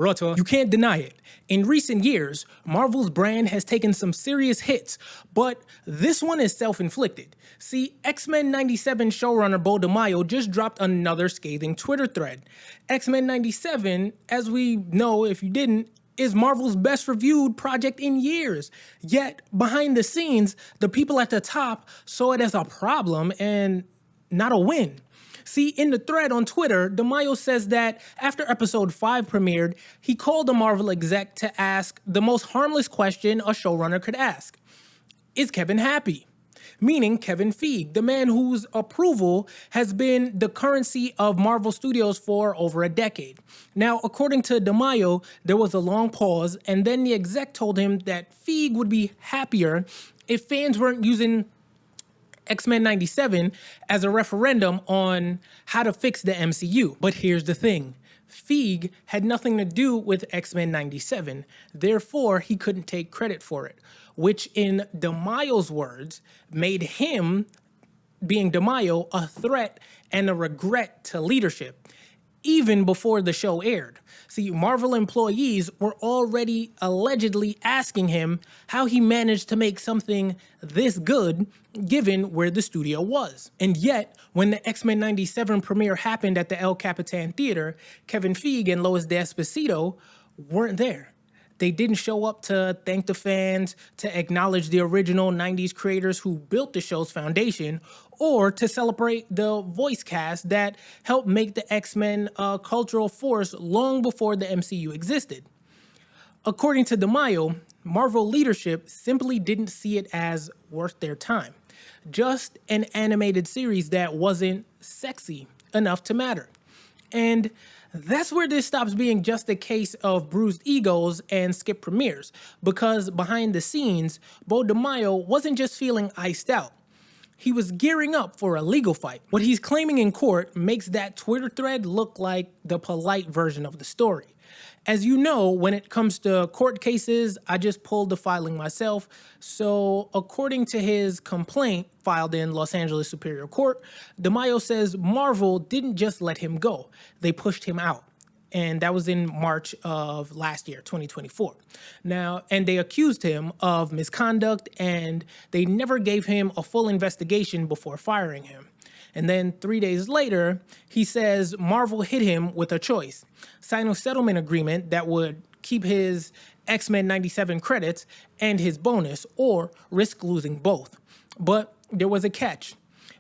Rawteur, you can't deny it. In recent years, Marvel's brand has taken some serious hits, but this one is self-inflicted. See, X-Men 97 showrunner DeMayo just dropped another scathing Twitter thread. X-Men 97, as we know if you didn't, is Marvel's best reviewed project in years. Yet, behind the scenes, the people at the top saw it as a problem and not a win. See, in the thread on Twitter, DeMayo says that after episode 5 premiered, he called the Marvel exec to ask the most harmless question a showrunner could ask. Is Kevin happy? Meaning Kevin Feige, the man whose approval has been the currency of Marvel Studios for over a decade. Now, according to DeMayo, there was a long pause, and then the exec told him that Feige would be happier if fans weren't using X-Men 97 as a referendum on how to fix the MCU. But here's the thing. Feige had nothing to do with X-Men 97, therefore he couldn't take credit for it, which in DeMayo's words made him, being DeMayo, a threat and a regret to leadership, even before the show aired. See, Marvel employees were already allegedly asking him how he managed to make something this good given where the studio was. And yet, when the X-Men 97 premiere happened at the El Capitan Theater, Kevin Feige and Lois D'Esposito weren't there. They didn't show up to thank the fans, to acknowledge the original 90s creators who built the show's foundation, or to celebrate the voice cast that helped make the X-Men a cultural force long before the MCU existed. According to DeMayo, Marvel leadership simply didn't see it as worth their time. Just an animated series that wasn't sexy enough to matter. And that's where this stops being just a case of bruised egos and skip premieres, because behind the scenes, DeMayo wasn't just feeling iced out. He was gearing up for a legal fight. What he's claiming in court makes that Twitter thread look like the polite version of the story. As you know, when it comes to court cases, I just pulled the filing myself. So according to his complaint filed in Los Angeles Superior Court, DeMayo says Marvel didn't just let him go. They pushed him out. And that was in March of last year, 2024. Now, and they accused him of misconduct, and they never gave him a full investigation before firing him. And then 3 days later, he says Marvel hit him with a choice. Sign a settlement agreement that would keep his X-Men 97 credits and his bonus, or risk losing both. But there was a catch.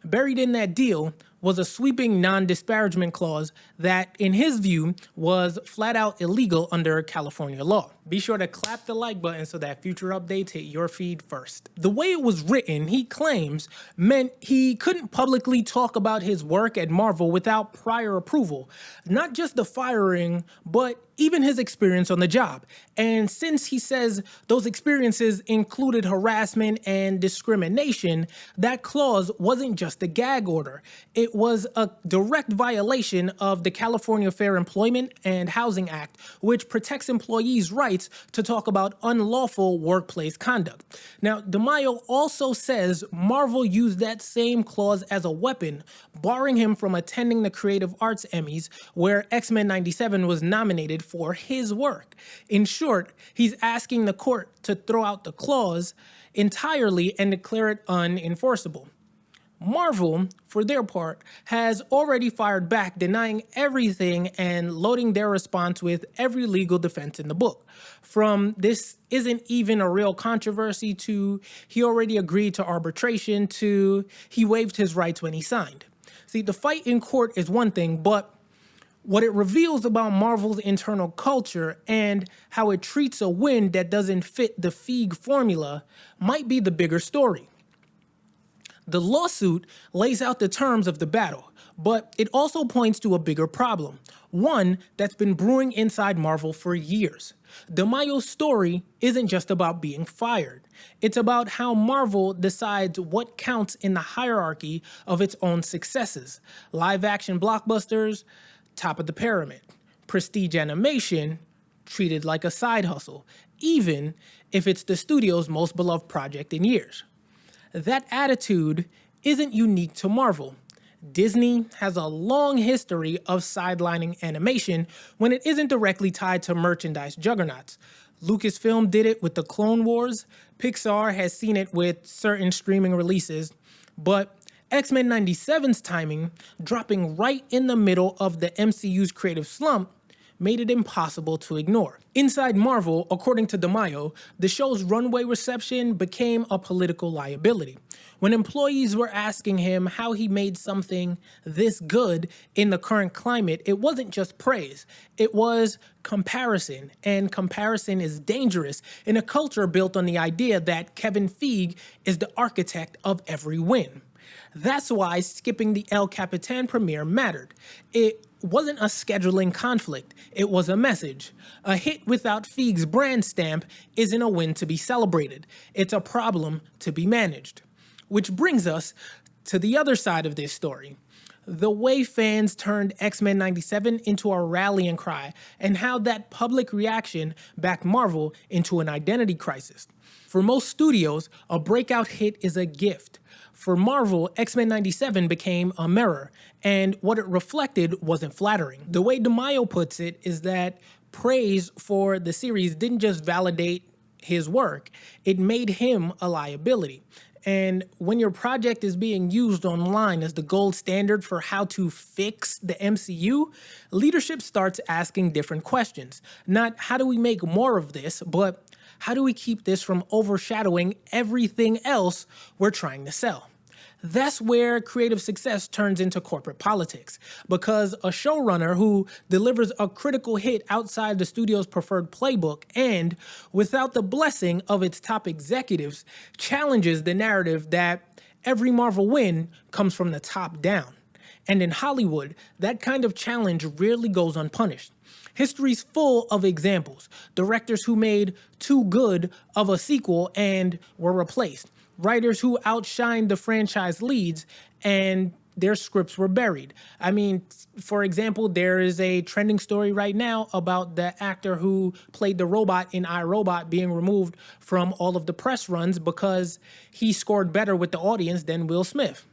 Buried in that deal was a sweeping non-disparagement clause that, in his view, was flat out illegal under California law. Be sure to clap the like button so that future updates hit your feed first. The way it was written, he claims, meant he couldn't publicly talk about his work at Marvel without prior approval. Not just the firing, but even his experience on the job. And since he says those experiences included harassment and discrimination, that clause wasn't just a gag order. It was a direct violation of the California Fair Employment and Housing Act, which protects employees' rights to talk about unlawful workplace conduct. Now, DeMayo also says Marvel used that same clause as a weapon, barring him from attending the Creative Arts Emmys, where X-Men 97 was nominated for his work. In short, he's asking the court to throw out the clause entirely and declare it unenforceable. Marvel, for their part, has already fired back, denying everything and loading their response with every legal defense in the book. From this isn't even a real controversy to he already agreed to arbitration to he waived his rights when he signed. See, the fight in court is one thing, but what it reveals about Marvel's internal culture and how it treats a win that doesn't fit the Feige formula might be the bigger story. The lawsuit lays out the terms of the battle, but it also points to a bigger problem, one that's been brewing inside Marvel for years. DeMayo's story isn't just about being fired. It's about how Marvel decides what counts in the hierarchy of its own successes. Live-action blockbusters, top of the pyramid. Prestige animation, treated like a side hustle, even if it's the studio's most beloved project in years. That attitude isn't unique to Marvel. Disney has a long history of sidelining animation when it isn't directly tied to merchandise juggernauts. Lucasfilm did it with the Clone Wars, Pixar has seen it with certain streaming releases, but X-Men 97's timing, dropping right in the middle of the MCU's creative slump, made it impossible to ignore. Inside Marvel, according to DeMayo, the show's runway reception became a political liability. When employees were asking him how he made something this good in the current climate, it wasn't just praise, it was comparison. And comparison is dangerous in a culture built on the idea that Kevin Feige is the architect of every win. That's why skipping the El Capitan premiere mattered. It wasn't a scheduling conflict, it was a message. A hit without Feige's brand stamp isn't a win to be celebrated, it's a problem to be managed. Which brings us to the other side of this story. The way fans turned X-Men 97 into a rallying cry, and how that public reaction backed Marvel into an identity crisis. For most studios, a breakout hit is a gift. For Marvel, X-Men 97 became a mirror, and what it reflected wasn't flattering. The way DeMayo puts it is that praise for the series didn't just validate his work, it made him a liability. And when your project is being used online as the gold standard for how to fix the MCU, leadership starts asking different questions. Not how do we make more of this, but how do we keep this from overshadowing everything else we're trying to sell? That's where creative success turns into corporate politics, because a showrunner who delivers a critical hit outside the studio's preferred playbook and, without the blessing of its top executives, challenges the narrative that every Marvel win comes from the top down. And in Hollywood, that kind of challenge rarely goes unpunished. History's full of examples. Directors who made too good of a sequel and were replaced. Writers who outshined the franchise leads and their scripts were buried. I mean, for example, there is a trending story right now about the actor who played the robot in iRobot being removed from all of the press runs because he scored better with the audience than Will Smith.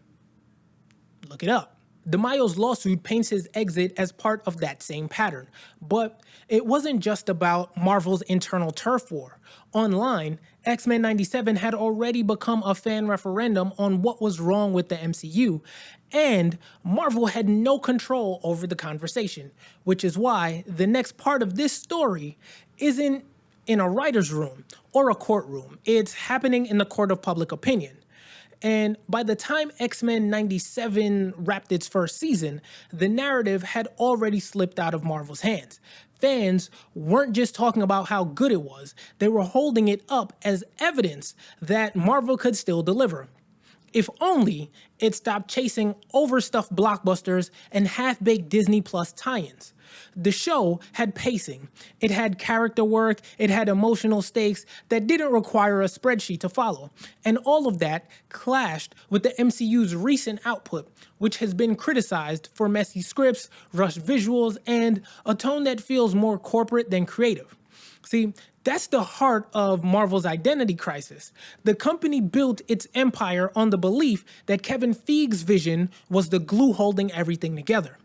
Look it up. DeMayo's lawsuit paints his exit as part of that same pattern. But it wasn't just about Marvel's internal turf war. Online, X-Men 97 had already become a fan referendum on what was wrong with the MCU, and Marvel had no control over the conversation, which is why the next part of this story isn't in a writer's room or a courtroom. It's happening in the court of public opinion. And by the time X-Men 97 wrapped its first season, the narrative had already slipped out of Marvel's hands. Fans weren't just talking about how good it was, they were holding it up as evidence that Marvel could still deliver. If only it stopped chasing overstuffed blockbusters and half-baked Disney Plus tie-ins. The show had pacing, it had character work, it had emotional stakes that didn't require a spreadsheet to follow, and all of that clashed with the MCU's recent output, which has been criticized for messy scripts, rushed visuals, and a tone that feels more corporate than creative. See, that's the heart of Marvel's identity crisis. The company built its empire on the belief that Kevin Feige's vision was the glue holding everything together.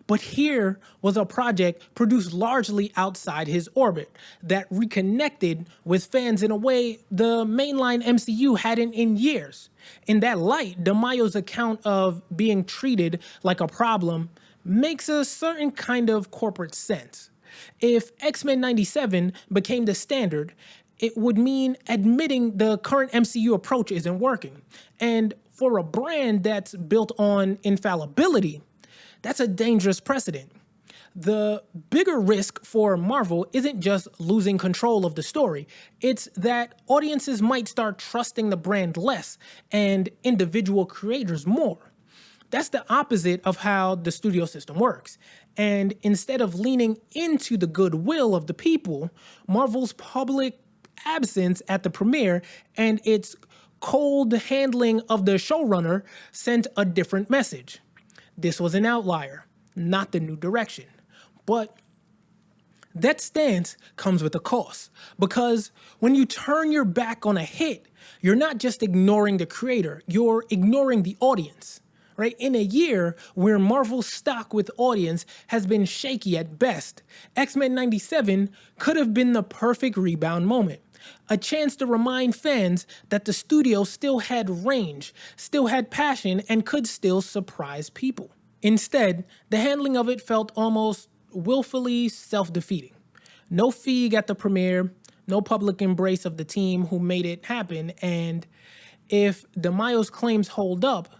But here was a project produced largely outside his orbit that reconnected with fans in a way the mainline MCU hadn't in years. In that light, DeMayo's account of being treated like a problem makes a certain kind of corporate sense. If X-Men 97 became the standard, it would mean admitting the current MCU approach isn't working. And for a brand that's built on infallibility, that's a dangerous precedent. The bigger risk for Marvel isn't just losing control of the story, it's that audiences might start trusting the brand less and individual creators more. That's the opposite of how the studio system works. And instead of leaning into the goodwill of the people, Marvel's public absence at the premiere and its cold handling of the showrunner sent a different message. This was an outlier, not the new direction. But that stance comes with a cost, because when you turn your back on a hit, you're not just ignoring the creator, you're ignoring the audience, right? In a year where Marvel's stock with audience has been shaky at best, X-Men 97 could have been the perfect rebound moment. A chance to remind fans that the studio still had range, still had passion, and could still surprise people. Instead, the handling of it felt almost willfully self-defeating. No feig at the premiere, no public embrace of the team who made it happen, and if DeMayo's claims hold up,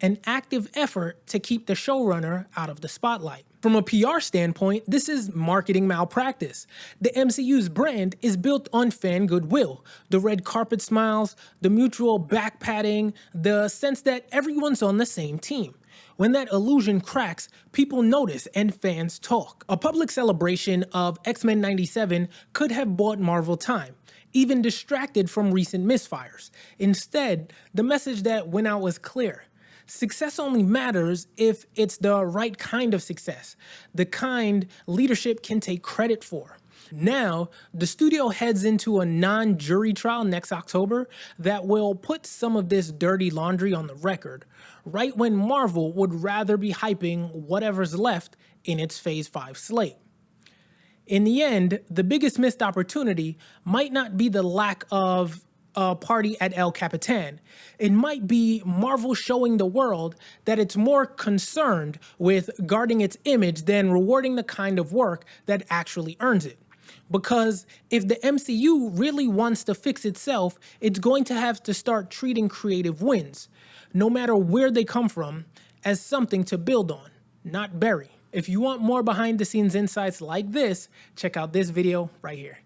an active effort to keep the showrunner out of the spotlight. From a PR standpoint, this is marketing malpractice. The MCU's brand is built on fan goodwill, the red carpet smiles, the mutual back-patting, the sense that everyone's on the same team. When that illusion cracks, people notice and fans talk. A public celebration of X-Men 97 could have bought Marvel time, even distracted from recent misfires. Instead, the message that went out was clear. Success only matters if it's the right kind of success, the kind leadership can take credit for. Now, the studio heads into a non-jury trial next October that will put some of this dirty laundry on the record, right when Marvel would rather be hyping whatever's left in its Phase 5 slate. In the end, the biggest missed opportunity might not be the lack of a party at El Capitan. It might be Marvel showing the world that it's more concerned with guarding its image than rewarding the kind of work that actually earns it. Because if the MCU really wants to fix itself, it's going to have to start treating creative wins, no matter where they come from, as something to build on, not bury. If you want more behind the scenes insights like this, check out this video right here.